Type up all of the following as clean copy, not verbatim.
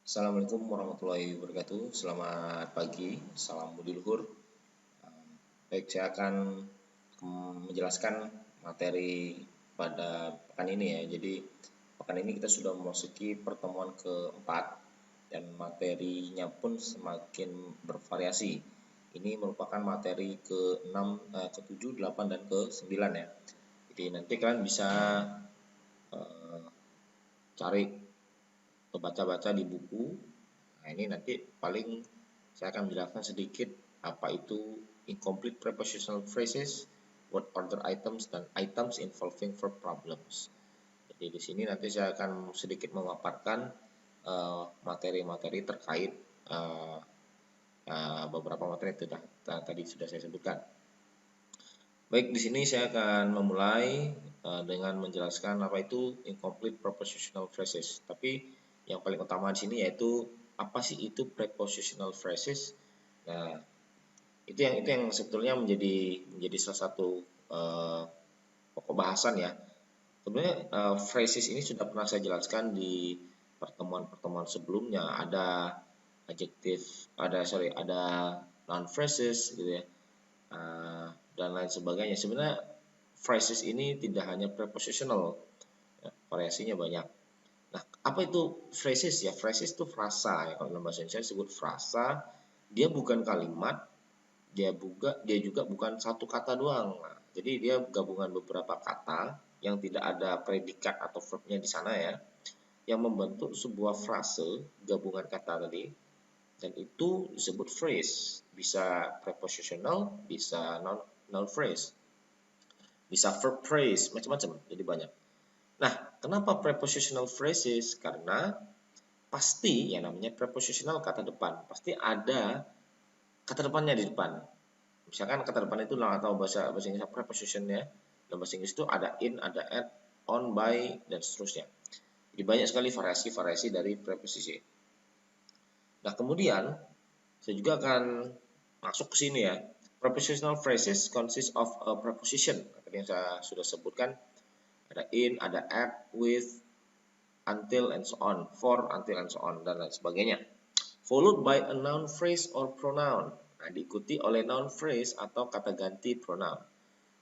Assalamualaikum warahmatullahi wabarakatuh. Selamat pagi, salam budi luhur. Baik, saya akan menjelaskan materi pada pekan ini ya. Jadi pekan ini kita sudah memasuki pertemuan keempat dan materinya pun semakin bervariasi. Ini merupakan materi ke-6, ke-7, 8, dan ke-9 ya. Jadi nanti kalian bisa cari atau baca-baca di buku. Nah, ini nanti paling saya akan menjelaskan sedikit apa itu incomplete prepositional phrases, word order items, dan items involving verb problems. Jadi di sini nanti saya akan sedikit memaparkan materi-materi terkait beberapa materi yang tadi sudah saya sebutkan. Baik, di sini saya akan memulai dengan menjelaskan apa itu incomplete prepositional phrases. Tapi yang paling utama di sini yaitu apa sih itu prepositional phrases. Nah, itu yang sebetulnya menjadi salah satu pokok bahasan ya. Sebenarnya phrases ini sudah pernah saya jelaskan di pertemuan-pertemuan sebelumnya. Ada adjektif, ada noun phrases gitu ya. Dan lain sebagainya. Sebenarnya phrases ini tidak hanya prepositional, ya, variasinya banyak. Nah, apa itu phrases ya? Phrases itu frasa ya. Kalau dalam bahasa Indonesia disebut frasa. Dia bukan kalimat, dia juga bukan satu kata doang. Nah, jadi dia gabungan beberapa kata yang tidak ada predikat atau verbnya di sana ya, yang membentuk sebuah frase gabungan kata tadi. Dan itu disebut phrase. Bisa prepositional, bisa noun phrase, bisa verb phrase, macam-macam. Jadi banyak. Nah, kenapa prepositional phrases? Karena pasti yang namanya prepositional kata depan pasti ada kata depannya di depan. Misalkan kata depan itu atau bahasa Inggris preposition ya. Dalam bahasa Inggris itu ada in, ada at, on, by, dan seterusnya. Jadi banyak sekali variasi-variasi dari preposisi. Nah, kemudian saya juga akan masuk ke sini ya. Prepositional phrases consist of a preposition. Tadi yang saya sudah sebutkan, ada in, ada at, with, until, and so on, for, until, and so on, dan lain sebagainya. Followed by a noun phrase or pronoun. Nah, diikuti oleh noun phrase atau kata ganti pronoun,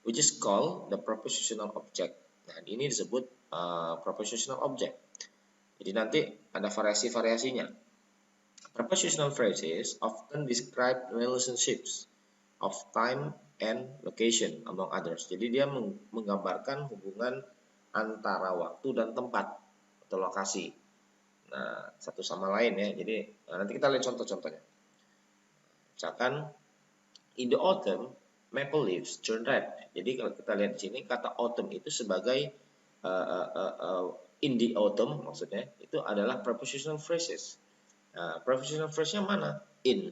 which is called the prepositional object. Nah, ini disebut prepositional object. Jadi nanti ada variasi-variasinya. Prepositional phrases often describe relationships of time and location among others. Jadi dia menggambarkan hubungan antara waktu dan tempat atau lokasi. Nah, satu sama lain ya. Jadi nanti kita lihat contoh-contohnya. Misalkan in the autumn, maple leaves turn red. Jadi kalau kita lihat di sini kata autumn itu sebagai in the autumn maksudnya itu adalah prepositional phrases. Nah, prepositional phrase-nya mana? In.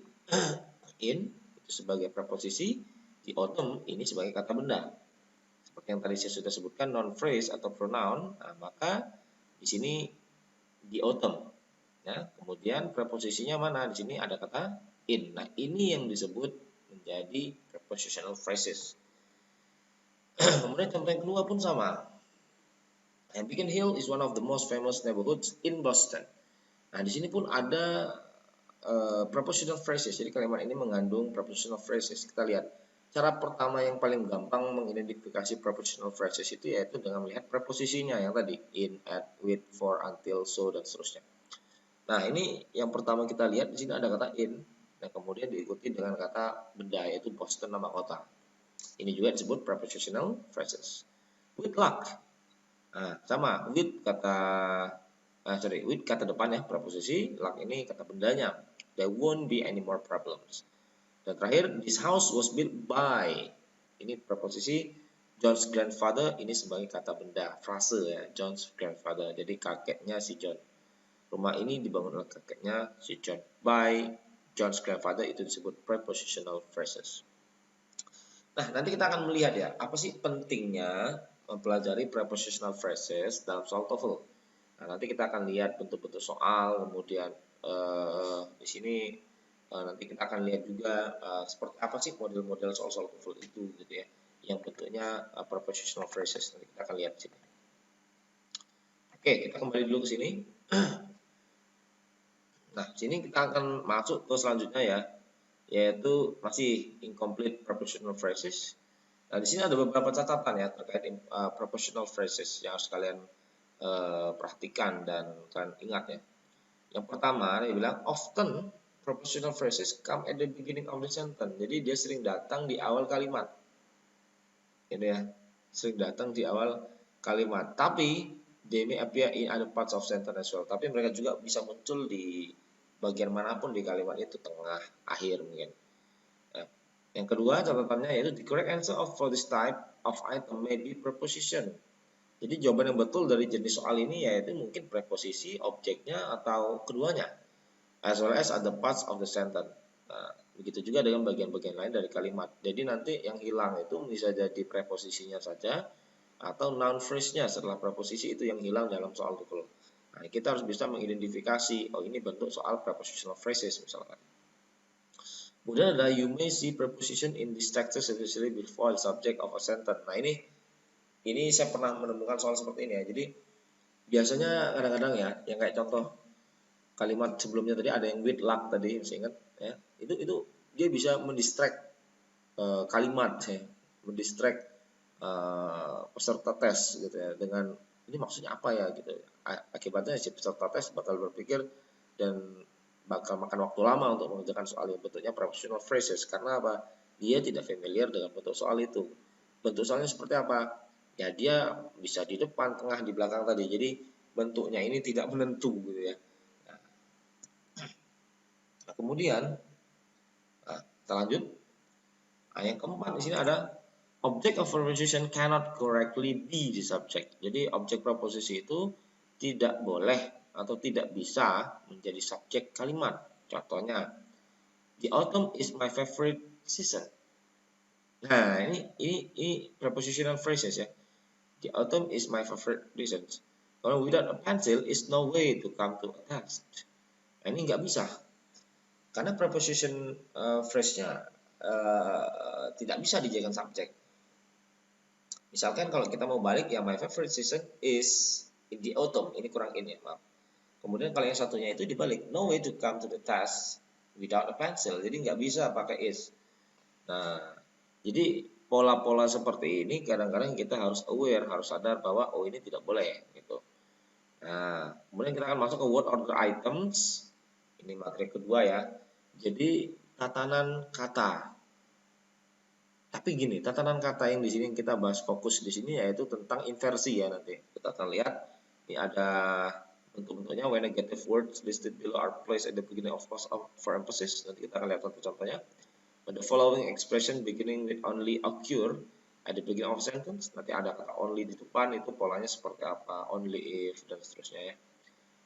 In itu sebagai preposisi, di autumn ini sebagai kata benda. Seperti yang tadi saya sudah sebutkan noun phrase atau pronoun, nah, maka di sini di autumn. Ya, kemudian preposisinya mana? Di sini ada kata in. Nah, ini yang disebut menjadi prepositional phrases. Kemudian contoh yang kedua pun sama. Beacon Hill is one of the most famous neighborhoods in Boston. Nah, di sini pun ada prepositional phrases. Jadi kalimat ini mengandung prepositional phrases. Kita lihat. Cara pertama yang paling gampang mengidentifikasi prepositional phrases itu yaitu dengan melihat preposisinya yang tadi in, at, with, for, until, so, dan seterusnya. Nah, ini yang pertama kita lihat di sini ada kata in dan kemudian diikuti dengan kata benda yaitu Boston, nama kota. Ini juga disebut prepositional phrases. With luck. Nah, sama with kata depan ya preposisi, luck ini kata bendanya. There won't be any more problems. Dan terakhir, this house was built by. Ini preposisi John's grandfather, ini sebagai kata benda, frase ya, John's grandfather. Jadi kakeknya si John. Rumah ini dibangun oleh kakeknya si John. By John's grandfather itu disebut prepositional phrases. Nah, nanti kita akan melihat ya, apa sih pentingnya mempelajari prepositional phrases dalam soal TOEFL. Nah, nanti kita akan lihat bentuk-bentuk soal, kemudian di sini nanti kita akan lihat juga seperti apa sih model-model soal-soal TOEFL itu gitu ya, yang bentuknya prepositional phrases. Nanti kita akan lihat di sini. Oke, kita kembali dulu ke sini. Nah, sini kita akan masuk ke selanjutnya ya, yaitu masih incomplete prepositional phrases. Nah, di sini ada beberapa catatan ya terkait prepositional phrases yang harus kalian perhatikan dan kalian ingat ya. Yang pertama, dia bilang often prepositional phrases come at the beginning of the sentence. Jadi dia sering datang di awal kalimat. Ini ya, sering datang di awal kalimat. Tapi they may appear in other parts of sentence as well. Tapi mereka juga bisa muncul di bagian manapun di kalimat itu, tengah, akhir mungkin. Nah, yang kedua catatannya yaitu the correct answer for this type of item may be preposition. Jadi jawaban yang betul dari jenis soal ini yaitu mungkin preposisi, objeknya, atau keduanya, as well as other parts of the sentence. Nah, begitu juga dengan bagian-bagian lain dari kalimat. Jadi nanti yang hilang itu bisa jadi preposisinya saja atau noun phrase-nya setelah preposisi itu yang hilang dalam soal TOEFL. Nah, kita harus bisa mengidentifikasi, oh ini bentuk soal prepositional phrases misalkan. Kemudian ada you may see preposition in this text especially before the subject of a sentence. Nah, ini saya pernah menemukan soal seperti ini ya. Jadi biasanya kadang-kadang ya, yang kayak contoh kalimat sebelumnya tadi ada yang with luck tadi, masih ingat ya. Itu dia bisa mendistract kalimat ya, mendistract peserta tes gitu ya, dengan ini maksudnya apa ya gitu. Akibatnya si peserta tes bakal berpikir dan bakal makan waktu lama untuk mengerjakan soal yang bentuknya prepositional phrases. Karena apa? Dia tidak familiar dengan bentuk soal itu. Bentuk soalnya seperti apa? Ya dia bisa di depan, tengah, di belakang tadi. Jadi bentuknya ini tidak menentu gitu ya. Nah, kemudian kita lanjut. Nah, yang keempat di sini ada object of preposition cannot correctly be the subject. Jadi objek preposisi itu tidak boleh atau tidak bisa menjadi subjek kalimat. Contohnya, the autumn is my favorite season. Nah, ini prepositional phrases ya. The autumn is my favorite season. Kalau without a pencil is no way to come to a text. Nah, ini nggak bisa. Karena preposition phrase-nya tidak bisa dijadikan subjek. Misalkan kalau kita mau balik ya my favorite season is in the autumn. Ini kurang ini ya, maaf. Kemudian kalau yang satunya itu dibalik, no way to come to the task without a pencil. Jadi nggak bisa pakai is. Nah, jadi pola-pola seperti ini kadang-kadang kita harus aware, harus sadar bahwa oh ini tidak boleh gitu. Nah, kemudian kita akan masuk ke word order items. Ini materi kedua ya. Jadi tatanan kata. Tapi gini, tatanan kata yang di sini kita bahas fokus di sini yaitu tentang inversi ya nanti. Kita akan lihat ini ada bentuk-bentuknya when negative words listed below are placed at the beginning of clause for emphasis. Nanti kita akan lihat satu contohnya. When the following expression beginning with only occur at the beginning of sentence, nanti ada kata only di depan, itu polanya seperti apa, only if dan seterusnya ya.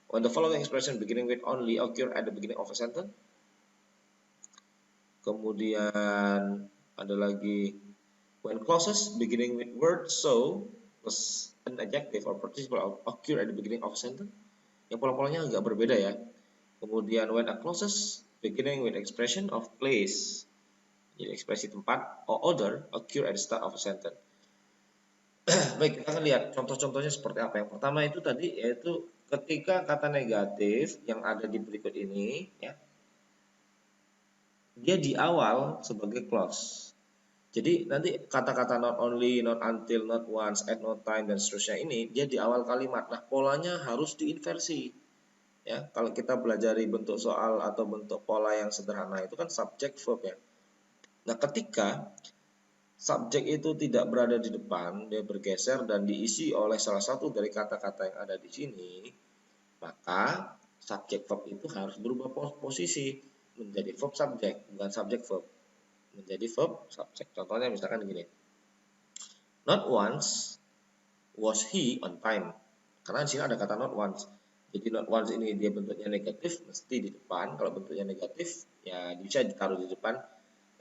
When the following expression beginning with only occur at the beginning of a sentence. Kemudian ada lagi when clauses beginning with word so plus an adjective or participle occur at the beginning of a sentence. Yang pola-polanya agak berbeda ya. Kemudian when a clauses beginning with expression of place, jadi ekspresi tempat or order occur at the start of a sentence. Baik, kita akan lihat contoh-contohnya seperti apa. Yang pertama itu tadi yaitu ketika kata negatif yang ada di berikut ini ya, dia di awal sebagai clause. Jadi nanti kata-kata not only, not until, not once, at no time dan seterusnya ini dia di awal kalimat. Nah, polanya harus diinversi. Ya, kalau kita pelajari bentuk soal atau bentuk pola yang sederhana itu kan subject verb ya. Nah, ketika subjek itu tidak berada di depan, dia bergeser dan diisi oleh salah satu dari kata-kata yang ada di sini, maka subjek verb itu harus berubah posisi menjadi verb subjek, bukan subjek verb. Menjadi verb subject. Contohnya misalkan gini. Not once was he on time. Karena di sini ada kata not once. Jadi not once ini dia bentuknya negatif, mesti di depan. Kalau bentuknya negatif, ya bisa ditaruh di depan.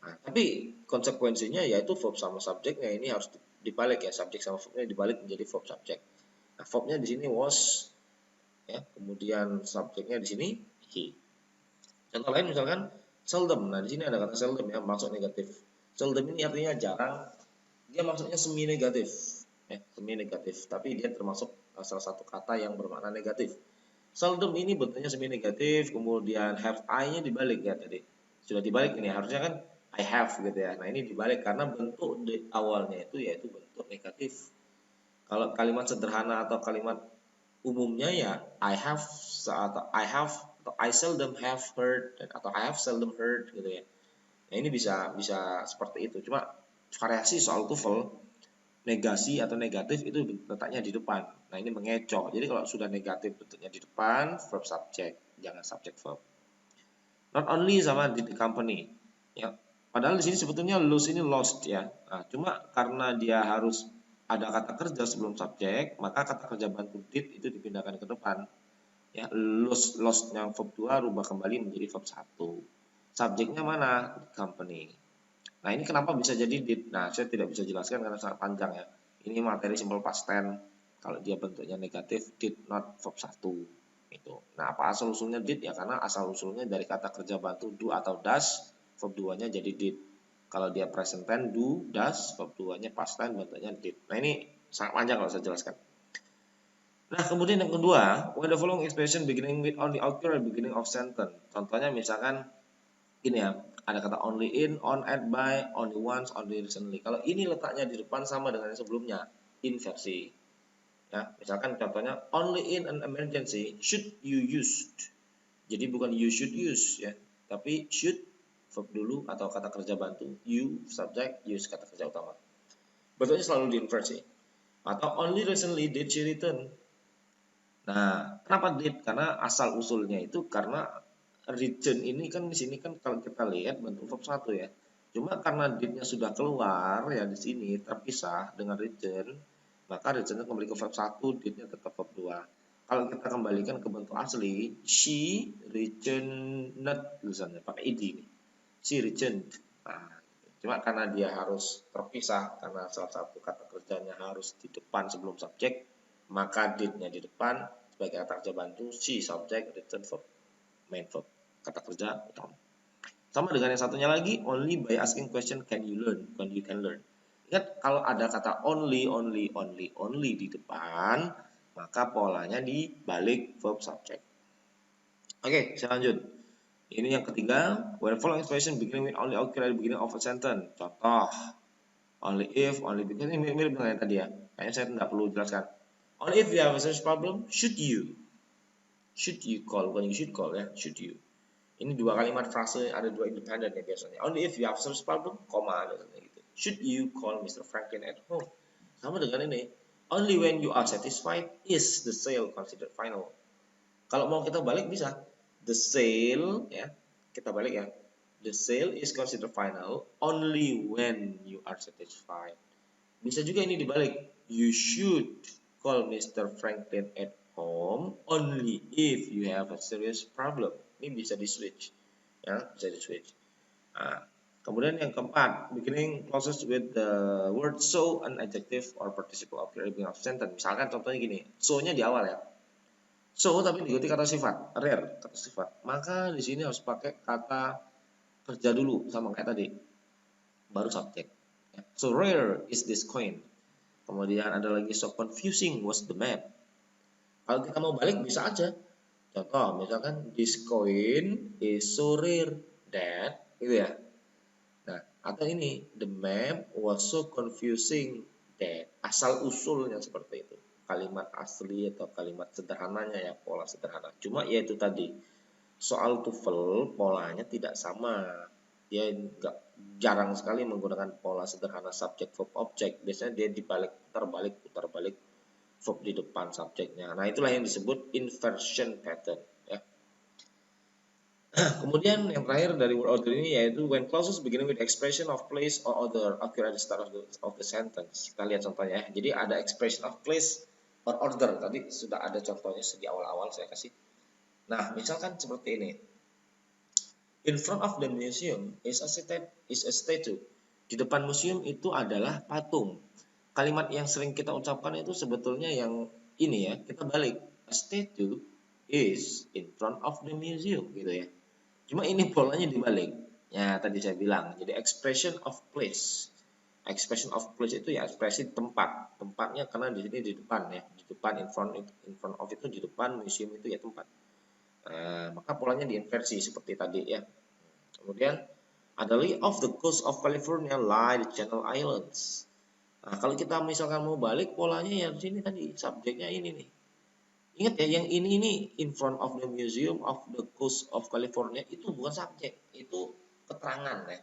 Nah, tapi konsekuensinya yaitu verb sama subjeknya ini harus dibalik ya, subjek sama verbnya dibalik menjadi verb subject. Nah, verbnya di sini was, ya, kemudian subjeknya di sini he. Contoh lain misalkan seldom. Nah, di sini ada kata seldom ya, maksud negatif. Seldom ini artinya jarang. Dia maksudnya semi negatif. Semi negatif, tapi dia termasuk salah satu kata yang bermakna negatif. Seldom ini bentuknya semi negatif, kemudian have I-nya dibalik ya tadi. Sudah dibalik ini, harusnya kan I have gitu ya. Nah, ini dibalik karena bentuk di awalnya itu yaitu bentuk negatif. Kalau kalimat sederhana atau kalimat umumnya ya I have atau I seldom have heard atau I have seldom heard gitu ya. Nah, ini bisa seperti itu. Cuma variasi soal TOEFL negasi atau negatif itu letaknya di depan. Nah, ini mengecoh. Jadi kalau sudah negatif bentuknya di depan, verb subject, jangan subject verb. Not only sama di company. Ya. Padahal di sini sebetulnya lose ini lost ya. Nah, cuma karena dia harus ada kata kerja sebelum subjek, maka kata kerja bantu did itu dipindahkan ke depan. Ya, lost yang verb 2 rubah kembali menjadi verb 1. Subjeknya mana? Company. Nah, ini kenapa bisa jadi did? Nah, saya tidak bisa jelaskan karena sangat panjang ya. Ini materi simple past tense. Kalau dia bentuknya negatif, did not verb 1. Itu. Nah, apa asal usulnya did? Ya karena asal usulnya dari kata kerja bantu do atau does, verb 2-nya jadi did. Kalau dia present tense, do, does, verb 2-nya past tense, bentuknya did. Nah, ini sangat panjang kalau saya jelaskan. Nah, kemudian yang kedua, when the following expression beginning with only occur at beginning of sentence. Contohnya misalkan ini ya, ada kata only in, on, at, by, only once, only recently. Kalau ini letaknya di depan sama dengan yang sebelumnya, inversi. Ya, misalkan contohnya only in an emergency should you use. Jadi bukan you should use ya, tapi should verb dulu atau kata kerja bantu, you subject, use kata kerja utama. Bentuknya selalu diinversi. Atau only recently did she return. Nah, kenapa did? Karena asal usulnya itu karena return ini kan di sini kan kalau kita lihat bentuk verb 1 ya. Cuma karena did-nya sudah keluar ya di sini terpisah dengan return, maka return-nya kembali ke verb 1, did-nya tetap verb 2. Kalau kita kembalikan ke bentuk asli, she returned tulisannya pakai id ini. She returned. Nah, cuma karena dia harus terpisah karena salah satu kata kerjanya harus di depan sebelum subjek, maka did-nya di depan sebagai kata kerja bantu, she subject, return verb, main verb, kata kerja utama. Sama dengan yang satunya lagi, only by asking question can you learn, when you can learn. Ingat kalau ada kata only di depan, maka polanya dibalik verb subject. Oke, saya lanjut. Ini yang ketiga, when following expression beginning with only occur at the beginning of a sentence. Contoh, only if, only because, ini mirip dengan yang tadi ya. Kayaknya saya tidak perlu jelaskan. Only if you have a serious problem, should you call, bukan you should call ya, should you. Ini dua kalimat frase, ada dua independen ya biasanya. Only if you have serious problem, koma biasanya gitu. Should you call Mr. Franklin at home? Sama dengan ini. Only when you are satisfied is the sale considered final. Kalau mau kita balik bisa. The sale ya, kita balik ya. The sale is considered final only when you are satisfied. Bisa juga ini dibalik. You should call Mr. Franklin at home only if you have a serious problem. Ini bisa di switch, ya, bisa di switch. Nah, kemudian yang keempat, beginning clauses with the word so, an adjective or participle of the beginning of sentence. Misalkan contohnya gini, so-nya di awal ya. So tapi diikuti kata sifat, rare kata sifat. Maka di sini harus pakai kata kerja dulu sama kayak tadi, baru subjek. So rare is this coin. Kemudian ada lagi so confusing was the map. Kalau kita mau balik bisa aja. Contoh misalkan this coin is so rare that gitu ya. Nah, atau ini the map was so confusing that. Asal usulnya seperti itu. Kalimat asli atau kalimat sederhananya ya, pola sederhana. Cuma ya itu tadi. Soal TOEFL polanya tidak sama. Dia jarang sekali menggunakan pola sederhana subject verb object. Biasanya dia putar balik verb di depan subjeknya. Nah, itulah yang disebut inversion pattern ya. Kemudian yang terakhir dari word order ini yaitu when clauses beginning with expression of place or order occur at the start of the sentence. Kita lihat contohnya ya. Jadi ada expression of place or order. Tadi sudah ada contohnya di awal-awal saya kasih. Nah, misalkan seperti ini. In front of the museum is a statue. Di depan museum itu adalah patung. Kalimat yang sering kita ucapkan itu sebetulnya yang ini ya, kita balik. A statue is in front of the museum gitu ya. Cuma ini polanya dibalik. Ya, tadi saya bilang. Jadi expression of place. Expression of place itu ya ekspresi tempat. Tempatnya karena di sini di depan ya, di depan, in front of itu di depan, museum itu ya tempat. Maka polanya diinversi seperti tadi ya. Kemudian adalah off the coast of California lie the Channel Islands. Nah, kalau kita misalkan mau balik polanya ya di sini tadi subjeknya ini nih. Ingat ya, yang ini in front of the museum of the coast of California itu bukan subjek, itu keterangan ya.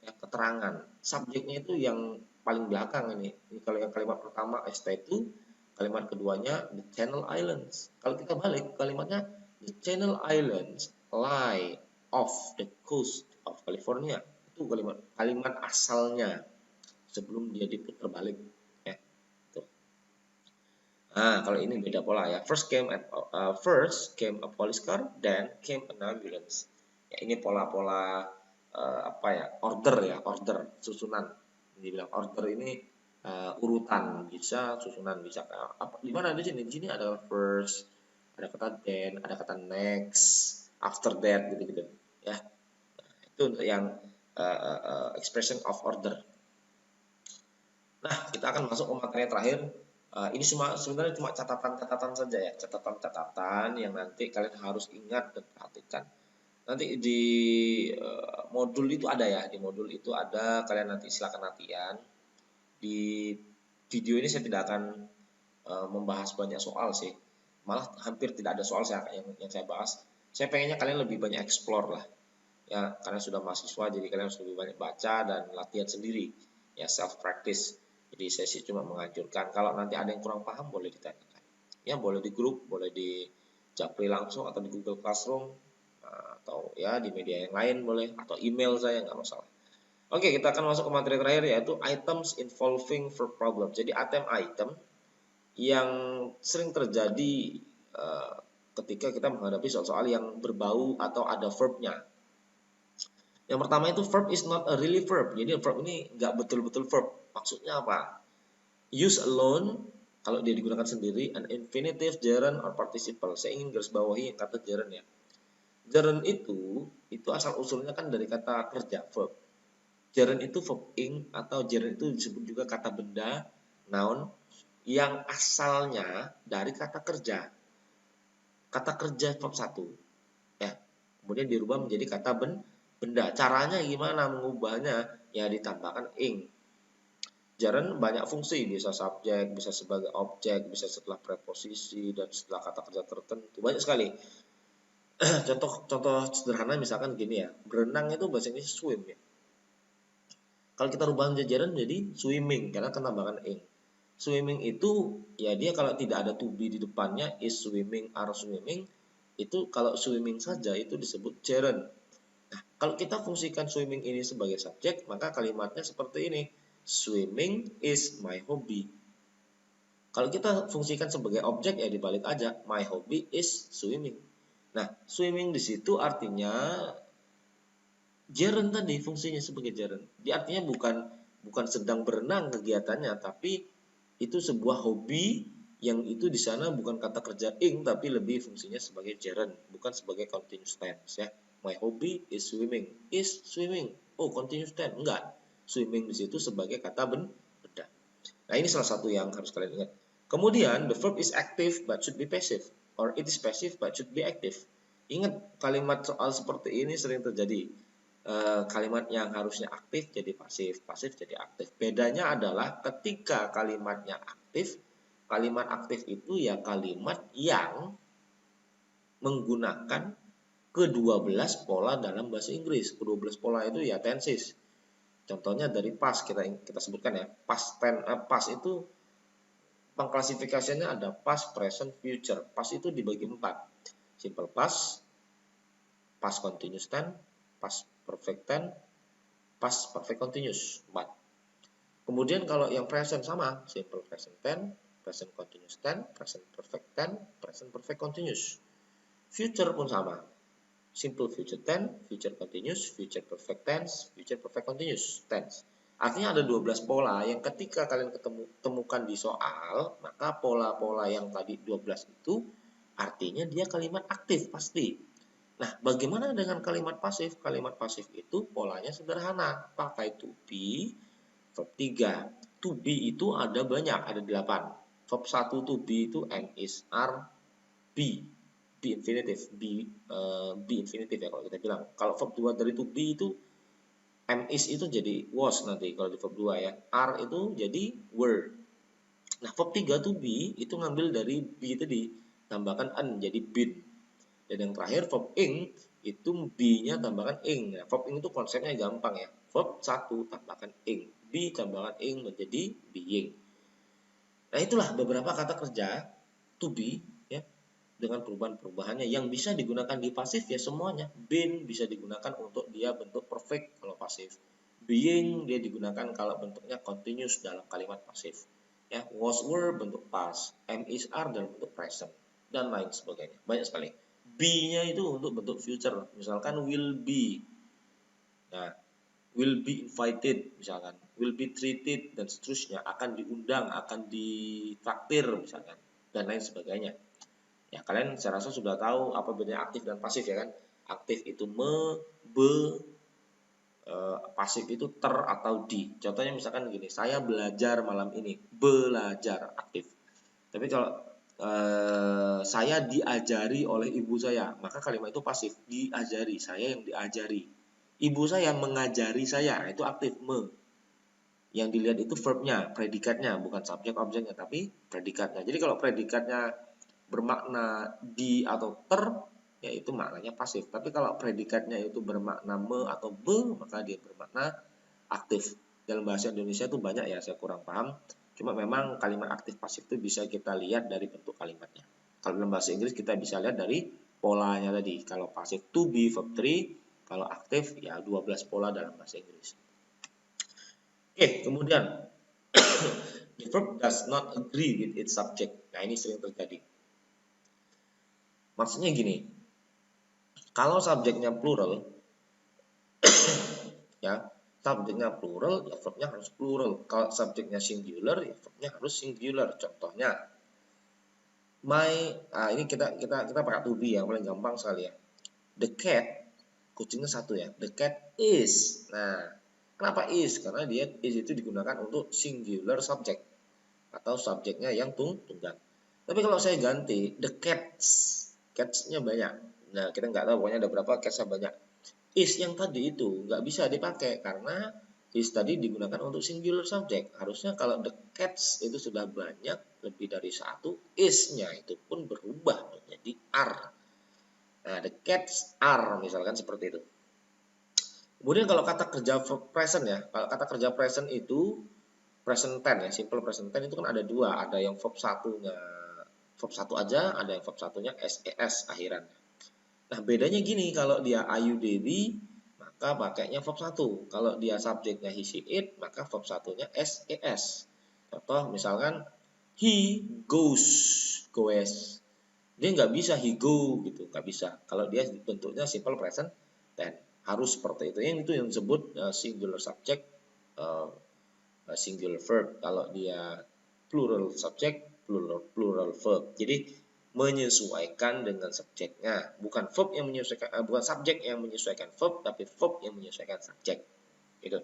Ya, keterangan. Subjeknya itu yang paling belakang ini. Ini kalau yang kalimat pertama ST itu, kalimat keduanya the Channel Islands. Kalau kita balik kalimatnya the Channel Islands lie off the coast of California. Itu kalimat asalnya sebelum dia diputar balik. Ya. Tuh. Nah, kalau ini beda pola ya. First came a police car, then came an ambulance. Ya, ini pola-pola order susunan. Dibilang order ini urutan, bisa susunan, bisa di mana di sini? Di sini ada first, ada kata then, ada kata next, after that gitu-gitu. Ya. Itu untuk yang expression of order. Nah, kita akan masuk ke materi terakhir. Ini sebenarnya cuma catatan-catatan saja ya, catatan-catatan yang nanti kalian harus ingat dan perhatikan. Nanti di modul itu ada ya, di modul itu ada, kalian nanti silakan latihan. Di video ini saya tidak akan membahas banyak soal sih, malah hampir tidak ada soal yang saya bahas. Saya pengennya kalian lebih banyak explore lah, ya karena sudah mahasiswa jadi kalian harus lebih banyak baca dan latihan sendiri, ya self practice. Jadi saya sih cuma menganjurkan kalau nanti ada yang kurang paham boleh ditanyakan. Ya boleh di grup, boleh di Japri langsung atau di Google Classroom atau ya di media yang lain boleh atau email saya nggak masalah. Oke, kita akan masuk ke materi terakhir yaitu items involving verb problem. Jadi item-item yang sering terjadi ketika kita menghadapi soal-soal yang berbau atau ada verbnya. Yang pertama itu verb is not a really verb. Jadi verb ini nggak betul-betul verb. Maksudnya apa? Use alone kalau dia digunakan sendiri, an infinitive, gerund, or participle. Saya ingin garis bawahi kata gerund ya. Gerund itu asal usulnya kan dari kata kerja, verb. Gerund itu verb ing atau gerund itu disebut juga kata benda, noun, yang asalnya dari kata kerja. Kata kerja verb 1. Ya. Kemudian dirubah menjadi kata benda. Caranya gimana mengubahnya? Ya ditambahkan ing. Gerund banyak fungsi, bisa subjek, bisa sebagai objek, bisa setelah preposisi, dan setelah kata kerja tertentu. Banyak sekali. Contoh sederhana misalkan gini ya, berenang itu bahasa Inggris swim ya. Kalau kita rubah menjadi gerund jadi swimming, karena kenambahkan ing. Swimming itu, ya dia kalau tidak ada to be di depannya, is swimming, are swimming, itu kalau swimming saja itu disebut gerund. Nah, kalau kita fungsikan swimming ini sebagai subjek, maka kalimatnya seperti ini. Swimming is my hobby. Kalau kita fungsikan sebagai objek ya dibalik aja. My hobby is swimming. Nah, swimming di situ artinya gerund tadi fungsinya sebagai gerund. Dia artinya bukan sedang berenang kegiatannya, tapi itu sebuah hobi yang itu di sana bukan kata kerja ing tapi lebih fungsinya sebagai gerund, bukan sebagai continuous tense ya. My hobby is swimming. Is swimming. Oh, continuous tense. Enggak. Swimming di situ sebagai kata benda. Nah, ini salah satu yang harus kalian ingat. Kemudian, the verb is active but should be passive. Or it is passive but should be active. Ingat, kalimat soal seperti ini sering terjadi. Kalimat yang harusnya aktif jadi pasif, pasif jadi aktif. Bedanya adalah ketika kalimatnya aktif, kalimat aktif itu ya kalimat yang menggunakan ke-12 pola dalam bahasa Inggris. Ke-12 pola itu ya tenses. Contohnya dari past kita sebutkan ya. Past itu pengklasifikasiannya ada past, present, future. Past itu dibagi 4. Simple past, past continuous tense, past perfect tense, past perfect continuous. 4. Kemudian kalau yang present sama, simple present tense, present continuous tense, present perfect tense, present perfect continuous. Future pun sama. Simple future tense, future continuous, future perfect tense, future perfect continuous tense. Artinya ada 12 pola yang ketika kalian temukan di soal, maka pola-pola yang tadi 12 itu artinya dia kalimat aktif pasti. Nah, bagaimana dengan kalimat pasif? Kalimat pasif itu polanya sederhana, pakai to be, Verb 3, to be itu ada banyak, ada 8. Verb 1 to be itu am, is, are, be infinitive, be infinitive ya kalau kita bilang. Kalau verb 2 dari to be itu am, is itu jadi was nanti kalau di verb 2 ya. Are itu jadi were. Nah, verb 3 to be itu ngambil dari be tadi, tambahkan an jadi been. Dan yang terakhir verb ing itu be-nya tambahkan ing. Nah, verb ing itu konsepnya gampang ya. Verb 1 tambahkan ing, be tambahkan ing menjadi being. Nah, itulah beberapa kata kerja to be ya dengan perubahan-perubahannya yang bisa digunakan di pasif ya semuanya. Been bisa digunakan untuk dia bentuk perfect kalau pasif. Being dia digunakan kalau bentuknya continuous dalam kalimat pasif. Ya, was, were bentuk past, am, is, are dalam bentuk present dan lain sebagainya. Banyak sekali. Be-nya itu untuk bentuk future. Misalkan will be. Nah, will be invited misalkan, will be treated dan seterusnya, akan diundang, akan ditraktir misalkan dan lain sebagainya. Ya, kalian saya rasa sudah tahu apa bedanya aktif dan pasif ya kan. Aktif itu me, be, pasif itu ter atau di. Contohnya misalkan gini, saya belajar malam ini, belajar aktif. Tapi kalau saya diajari oleh ibu saya, maka kalimat itu pasif, diajari, saya yang diajari. Ibu saya mengajari saya, itu aktif me. Yang dilihat itu verbnya, predikatnya, bukan subjek objeknya, tapi predikatnya. Jadi kalau predikatnya bermakna di atau ter, ya itu maknanya pasif. Tapi kalau predikatnya itu bermakna me atau be, maka dia bermakna aktif. Dalam bahasa Indonesia itu banyak ya, saya kurang paham. Cuma memang kalimat aktif pasif itu bisa kita lihat dari bentuk kalimatnya. Kalau dalam bahasa Inggris kita bisa lihat dari polanya tadi. Kalau pasif to be verb 3, kalau aktif ya 12 pola dalam bahasa Inggris. Oke, kemudian the verb does not agree with its subject. Nah, ini sering terjadi. Maksudnya gini, kalau subjeknya plural, ya subjeknya plural, ya verbnya harus plural. Kalau subjeknya singular, ya verbnya harus singular. Contohnya, ini kita pakai to be yang paling gampang sekali ya. The cat, kucingnya satu ya. The cat is. Nah, kenapa is? Karena dia is itu digunakan untuk singular subject atau subjeknya yang tunggal. Tapi kalau saya ganti the cats-nya banyak. Nah, kita nggak tahu pokoknya ada berapa cats-nya banyak. Is yang tadi itu nggak bisa dipakai karena is tadi digunakan untuk singular subject. Harusnya kalau the cats itu sudah banyak, lebih dari satu, is-nya itu pun berubah menjadi are. Nah, the cats are misalkan seperti itu. Kemudian kalau kata kerja present ya, kalau kata kerja present itu present tense ya, simple present tense itu kan ada dua, ada yang verb satunya verb satu aja, ada yang verb satunya ses akhiran. Nah, bedanya gini, kalau dia are you Debbie, maka pakainya verb satu. Kalau dia subjeknya he she it, maka verb satunya ses. Contoh misalkan he goes. Dia nggak bisa he go gitu, nggak bisa. Kalau dia bentuknya simple present tense harus seperti itu. Itu yang disebut singular subject, singular verb. Kalau dia plural subject, plural verb. Jadi menyesuaikan dengan subjeknya, bukan verb yang menyesuaikan, bukan subjek yang menyesuaikan verb, tapi verb yang menyesuaikan subjek. Gitu.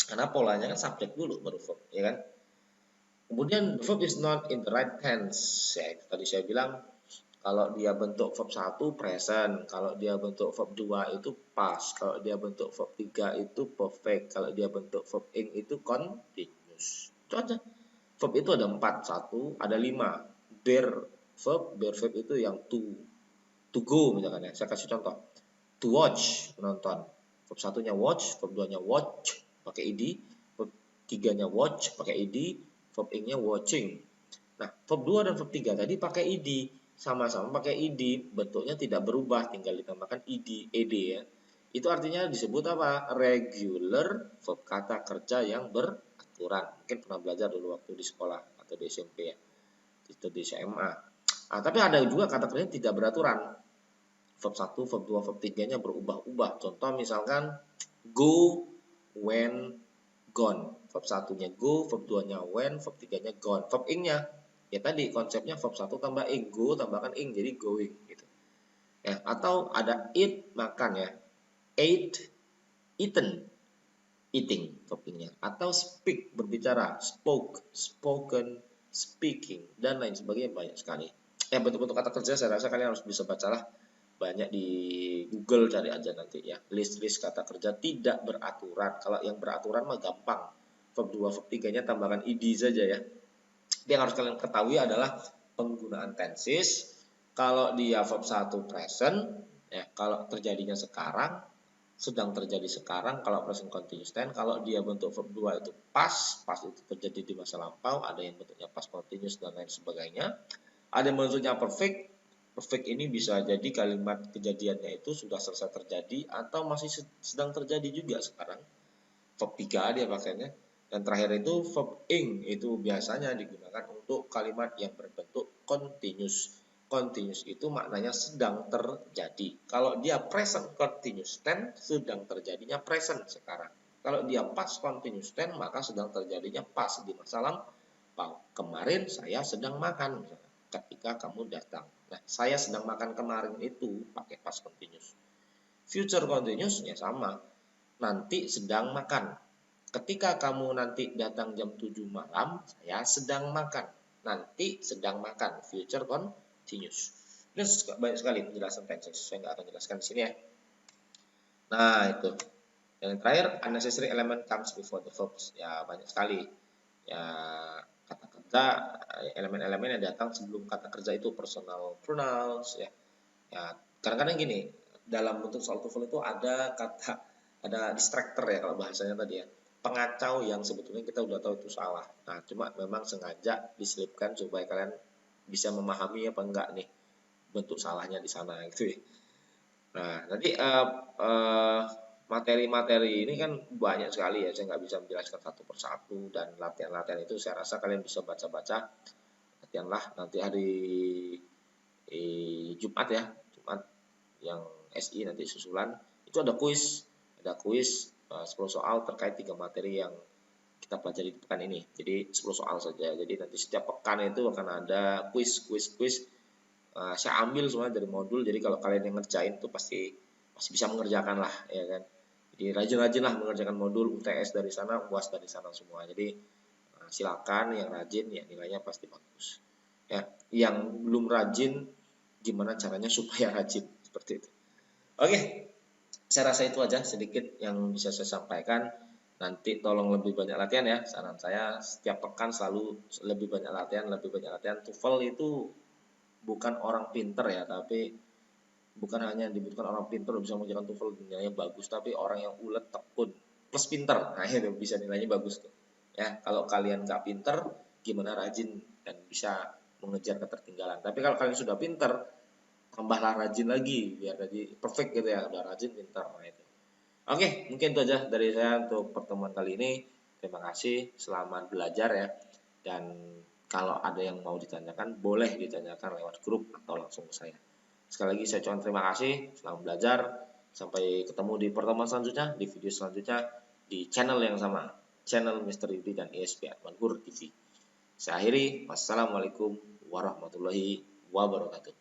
Karena polanya kan subjek dulu baru verb, ya kan? Kemudian the verb is not in the right tense. Ya, tadi saya bilang kalau dia bentuk verb 1 present, kalau dia bentuk verb 2 itu past, kalau dia bentuk verb 3 itu perfect, kalau dia bentuk verb ing itu continuous. Itu aja. Verb itu ada 4, 1, ada 5. Bear verb itu yang to go misalkan ya. Saya kasih contoh. To watch, menonton. Verb 1-nya watch, verb 2-nya watch pakai ed, verb 3-nya watch pakai ed, verb ing-nya watching. Nah, verb 2 dan verb 3 tadi pakai ed, sama-sama pakai ed, bentuknya tidak berubah, tinggal ditambahkan ed ya. Itu artinya disebut apa? Regular verb kata kerja yang beraturan. Mungkin pernah belajar dulu waktu di sekolah atau di SMP ya, itu di SMA. Nah, tapi ada juga kata kerja yang tidak beraturan. Verb 1, verb 2, verb 3-nya berubah-ubah. Contoh misalkan go, when, gone. Verb 1-nya go, verb 2-nya when, verb 3-nya gone. Verb ing-nya ya tadi konsepnya verb 1 tambah ing, go tambahkan ing jadi going gitu. Ya, atau ada eat, makan ya. Ate, eaten. eating toppingnya, atau speak berbicara, spoke, spoken, speaking, dan lain sebagainya banyak sekali. Bentuk-bentuk kata kerja saya rasa kalian harus bisa bacalah, banyak di Google, cari aja nanti ya, list-list kata kerja tidak beraturan. Kalau yang beraturan mah gampang, verb 2 verb 3 nya tambahkan ed saja ya. Yang harus kalian ketahui adalah penggunaan tenses. Kalau dia verb 1 present ya, kalau terjadinya sekarang, sedang terjadi sekarang kalau present continuous tense. Kalau dia bentuk verb 2 itu past itu terjadi di masa lampau, ada yang bentuknya past continuous dan lain sebagainya. Ada yang bentuknya perfect. Perfect ini bisa jadi kalimat kejadiannya itu sudah selesai terjadi atau masih sedang terjadi juga sekarang. Verb 3 dia pakainya. Dan terakhir itu verb ing, itu biasanya digunakan untuk kalimat yang berbentuk continuous. Continuous itu maknanya sedang terjadi. Kalau dia present continuous tense, sedang terjadinya present sekarang. Kalau dia past continuous tense, maka sedang terjadinya past di masa lampau. Kemarin saya sedang makan, ketika kamu datang. Nah, saya sedang makan kemarin itu pakai past continuous. Future continuous ya sama, nanti sedang makan. Ketika kamu nanti datang jam 7 malam, saya sedang makan. Nanti sedang makan, future continuous. Ini banyak sekali penjelasan tenses, saya nggak akan jelaskan di sini ya. Nah, itu. Dan yang terakhir, unnecessary element comes before the verbs. Ya, banyak sekali. Ya, kata kerja, elemen-elemen yang datang sebelum kata kerja itu, personal pronouns ya. Ya, kadang-kadang gini, dalam bentuk soal TOEFL itu ada distractor ya kalau bahasanya tadi ya, pengacau yang sebetulnya kita udah tahu itu salah. Nah, cuma memang sengaja diselipkan supaya kalian bisa memahami apa enggak nih bentuk salahnya di sana gitu ya. Nah, nanti materi-materi ini kan banyak sekali ya, saya nggak bisa menjelaskan satu persatu, dan latihan-latihan itu saya rasa kalian bisa baca-baca. Latihanlah nanti hari Jumat ya, Jumat yang SI nanti susulan, itu ada kuis 10 soal terkait 3 materi yang kita pelajari di pekan ini. Jadi 10 soal saja. Jadi nanti setiap pekan itu akan ada kuis. Saya ambil semua dari modul. Jadi kalau kalian yang ngerjain itu pasti bisa mengerjakan lah, ya kan. Jadi rajin-rajin lah mengerjakan modul, UTS dari sana, UAS dari sana semua. Jadi silakan yang rajin ya nilainya pasti bagus. Ya, yang belum rajin gimana caranya supaya rajin seperti itu. Oke, saya rasa itu aja sedikit yang bisa saya sampaikan. Nanti tolong lebih banyak latihan ya. Saran saya setiap pekan selalu lebih banyak latihan. TOEFL itu bukan orang pinter ya, tapi bukan hanya dibutuhkan orang pinter bisa mengerjakan TOEFL nilainya bagus, tapi orang yang ulet, tekun, plus pinter. Nah, itu bisa nilainya bagus tuh. Ya, kalau kalian nggak pinter, gimana rajin dan bisa mengejar ketertinggalan. Tapi kalau kalian sudah pinter, tambahlah rajin lagi biar jadi perfect gitu ya, udah rajin pintar. Nah, itu. Oke, mungkin itu aja dari saya untuk pertemuan kali ini. Terima kasih, selamat belajar ya. Dan kalau ada yang mau ditanyakan, boleh ditanyakan lewat grup atau langsung ke saya. Sekali lagi saya ucapkan terima kasih, selamat belajar. Sampai ketemu di pertemuan selanjutnya, di video selanjutnya, di channel yang sama, channel Mr. Yudi dan ESP Advangur TV. Saya akhiri, wassalamualaikum warahmatullahi wabarakatuh.